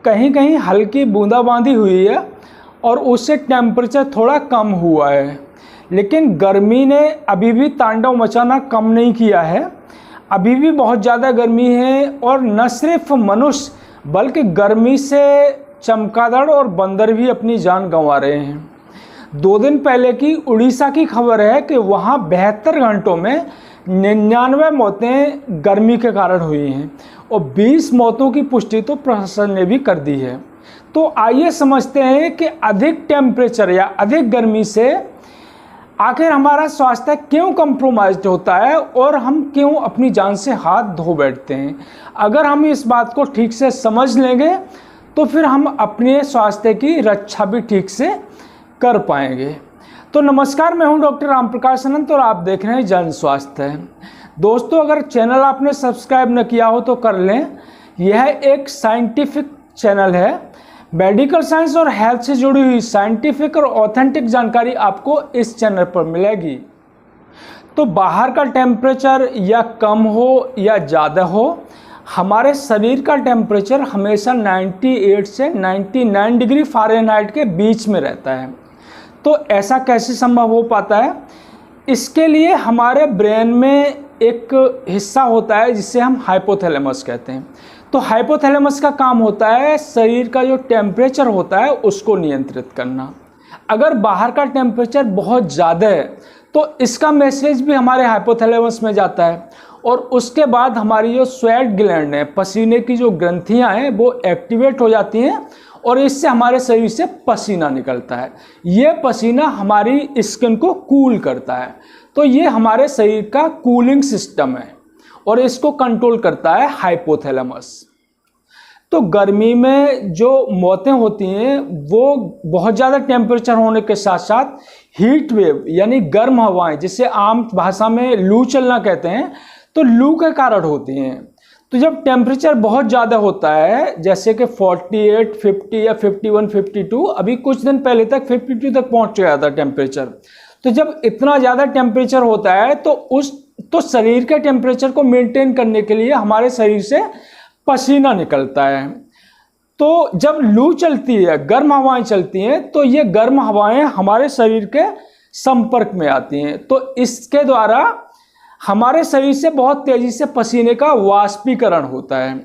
कहीं कहीं हल्की बूंदाबांदी हुई है और उससे टेम्परेचर थोड़ा कम हुआ है, लेकिन गर्मी ने अभी भी तांडव मचाना कम नहीं किया है। अभी भी बहुत ज़्यादा गर्मी है और न सिर्फ मनुष्य बल्कि गर्मी से चमगादड़ और बंदर भी अपनी जान गंवा रहे हैं। 2 दिन पहले की उड़ीसा की खबर है कि वहाँ 72 घंटों में 99 मौतें गर्मी के कारण हुई हैं और 20 मौतों की पुष्टि तो प्रशासन ने भी कर दी है। तो आइए समझते हैं कि अधिक टेम्परेचर या अधिक गर्मी से आखिर हमारा स्वास्थ्य क्यों कंप्रोमाइज्ड होता है और हम क्यों अपनी जान से हाथ धो बैठते हैं। अगर हम इस बात को ठीक से समझ लेंगे तो फिर हम अपने स्वास्थ्य की रक्षा भी ठीक से कर पाएंगे। तो नमस्कार, मैं हूं डॉक्टर राम प्रकाश अनंत और आप देख रहे हैं जन स्वास्थ्य। दोस्तों, अगर चैनल आपने सब्सक्राइब न किया हो तो कर लें। यह एक साइंटिफिक चैनल है। मेडिकल साइंस और हेल्थ से जुड़ी हुई साइंटिफिक और ऑथेंटिक जानकारी आपको इस चैनल पर मिलेगी। तो बाहर का टेम्परेचर या कम हो या ज़्यादा हो, हमारे शरीर का टेम्परेचर हमेशा 98 से 99 डिग्री फ़ारेनहाइट के बीच में रहता है। तो ऐसा कैसे संभव हो पाता है? इसके लिए हमारे ब्रेन में एक हिस्सा होता है जिसे हम हाइपोथैलेमस कहते हैं। तो हाइपोथैलेमस का काम होता है शरीर का जो टेम्परेचर होता है उसको नियंत्रित करना। अगर बाहर का टेम्परेचर बहुत ज़्यादा है तो इसका मैसेज भी हमारे हाइपोथैलेमस में जाता है और उसके बाद हमारी जो स्वेट ग्लैंड है, पसीने की जो ग्रंथियां हैं, वो एक्टिवेट हो जाती हैं और इससे हमारे शरीर से पसीना निकलता है। ये पसीना हमारी स्किन को कूल करता है। तो ये हमारे शरीर का कूलिंग सिस्टम है और इसको कंट्रोल करता है हाइपोथैलेमस। तो गर्मी में जो मौतें होती हैं वो बहुत ज़्यादा टेम्परेचर होने के साथ साथ हीट वेव यानी गर्म हवाएं, जिसे आम भाषा में लू चलना कहते हैं, तो लू के कारण होती हैं। तो जब टेम्परेचर बहुत ज़्यादा होता है, जैसे कि 48, 50 या 51, 52, अभी कुछ दिन पहले तक 52 तक पहुंच गया था टेम्परेचर। तो जब इतना ज़्यादा टेम्परेचर होता है तो शरीर के टेम्परेचर को मेंटेन करने के लिए हमारे शरीर से पसीना निकलता है। तो जब लू चलती है, गर्म हवाएं चलती हैं, तो ये गर्म हवाएं हमारे शरीर के संपर्क में आती हैं। तो इसके द्वारा हमारे शरीर से बहुत तेजी से पसीने का वाष्पीकरण होता है।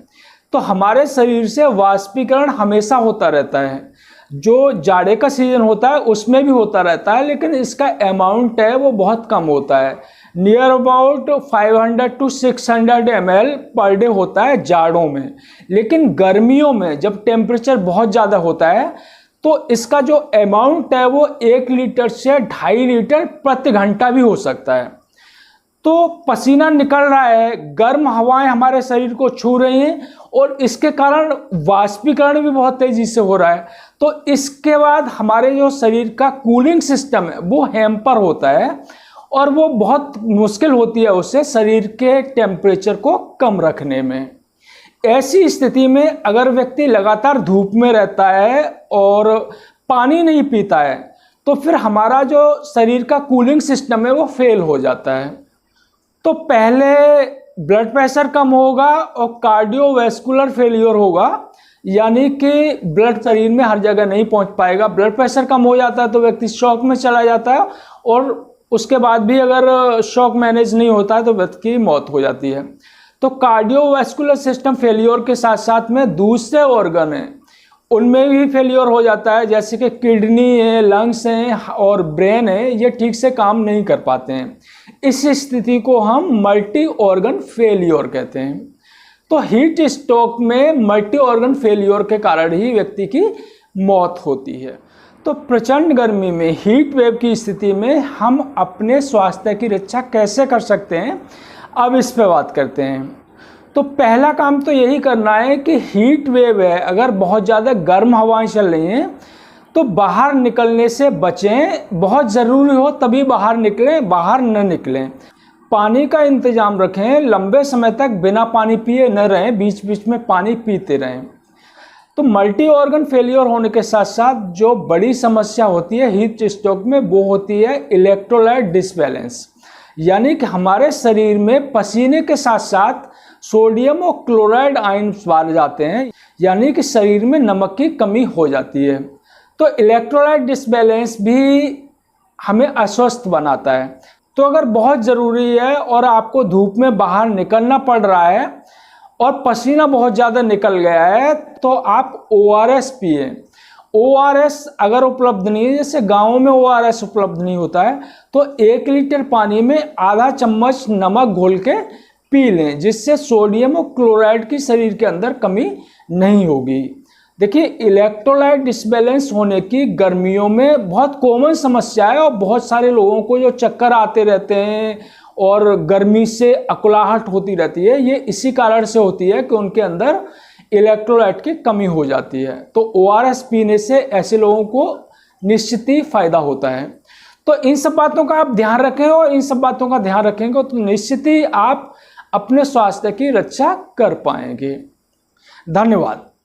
तो हमारे शरीर से वाष्पीकरण हमेशा होता रहता है। जो जाड़े का सीजन होता है उसमें भी होता रहता है, लेकिन इसका अमाउंट है वो बहुत कम होता है। Near about 500 to 600 ml per day होता है जाड़ों में। लेकिन गर्मियों में जब टेम्परेचर बहुत ज़्यादा होता है तो इसका जो अमाउंट है वो 1 लीटर से 2.5 लीटर प्रति घंटा भी हो सकता है। तो पसीना निकल रहा है, गर्म हवाएं हमारे शरीर को छू रही हैं और इसके कारण वाष्पीकरण भी बहुत तेजी से हो रहा है। तो इसके बाद हमारे जो शरीर का कूलिंग सिस्टम है वो हैम्पर होता है और वो बहुत मुश्किल होती है उससे शरीर के टेम्परेचर को कम रखने में। ऐसी स्थिति में अगर व्यक्ति लगातार धूप में रहता है और पानी नहीं पीता है तो फिर हमारा जो शरीर का कूलिंग सिस्टम है वो फेल हो जाता है। तो पहले ब्लड प्रेशर कम होगा और कार्डियोवैस्कुलर फेलियर होगा, यानी कि ब्लड शरीर में हर जगह नहीं पहुंच पाएगा। ब्लड प्रेशर कम हो जाता है तो व्यक्ति शॉक में चला जाता है और उसके बाद भी अगर शॉक मैनेज नहीं होता है तो व्यक्ति की मौत हो जाती है। तो कार्डियोवैस्कुलर सिस्टम फेलियर के साथ साथ में दूसरे ऑर्गन हैं उनमें भी फेलियर हो जाता है, जैसे कि किडनी है, लंग्स हैं और ब्रेन है, ये ठीक से काम नहीं कर पाते हैं। इस स्थिति को हम मल्टी ऑर्गन फेलियर कहते हैं। तो हीट स्ट्रोक में मल्टी ऑर्गन फेलियर के कारण ही व्यक्ति की मौत होती है। तो प्रचंड गर्मी में हीट वेव की स्थिति में हम अपने स्वास्थ्य की रक्षा कैसे कर सकते हैं, अब इस पे बात करते हैं। तो पहला काम तो यही करना है कि हीट वेव है, अगर बहुत ज़्यादा गर्म हवाएं चल रही हैं तो बाहर निकलने से बचें। बहुत ज़रूरी हो तभी बाहर निकलें, बाहर न निकलें। पानी का इंतज़ाम रखें, लंबे समय तक बिना पानी पिए न रहें, बीच बीच में पानी पीते रहें। तो मल्टी ऑर्गन फेलियर होने के साथ साथ जो बड़ी समस्या होती है हीट स्ट्रोक में वो होती है इलेक्ट्रोलाइट डिसबैलेंस, यानी कि हमारे शरीर में पसीने के साथ साथ सोडियम और क्लोराइड आयन्स पाए जाते हैं, यानी कि शरीर में नमक की कमी हो जाती है। तो इलेक्ट्रोलाइट डिसबैलेंस भी हमें अस्वस्थ बनाता है। तो अगर बहुत ज़रूरी है और आपको धूप में बाहर निकलना पड़ रहा है और पसीना बहुत ज़्यादा निकल गया है, तो आप ORS पिए। ORS अगर उपलब्ध नहीं है, जैसे गाँव में ORS उपलब्ध नहीं होता है, तो 1 लीटर पानी में आधा चम्मच नमक घोल के पी लें, जिससे सोडियम और क्लोराइड की शरीर के अंदर कमी नहीं होगी। देखिए, इलेक्ट्रोलाइट डिसबैलेंस होने की गर्मियों में बहुत कॉमन समस्या है और बहुत सारे लोगों को जो चक्कर आते रहते हैं और गर्मी से अकुलाहट होती रहती है, ये इसी कारण से होती है कि उनके अंदर इलेक्ट्रोलाइट की कमी हो जाती है। तो ORS पीने से ऐसे लोगों को निश्चित ही फायदा होता है। तो इन सब बातों का आप ध्यान रखें, और इन सब बातों का ध्यान रखेंगे तो निश्चित ही आप अपने स्वास्थ्य की रक्षा कर पाएंगे। धन्यवाद।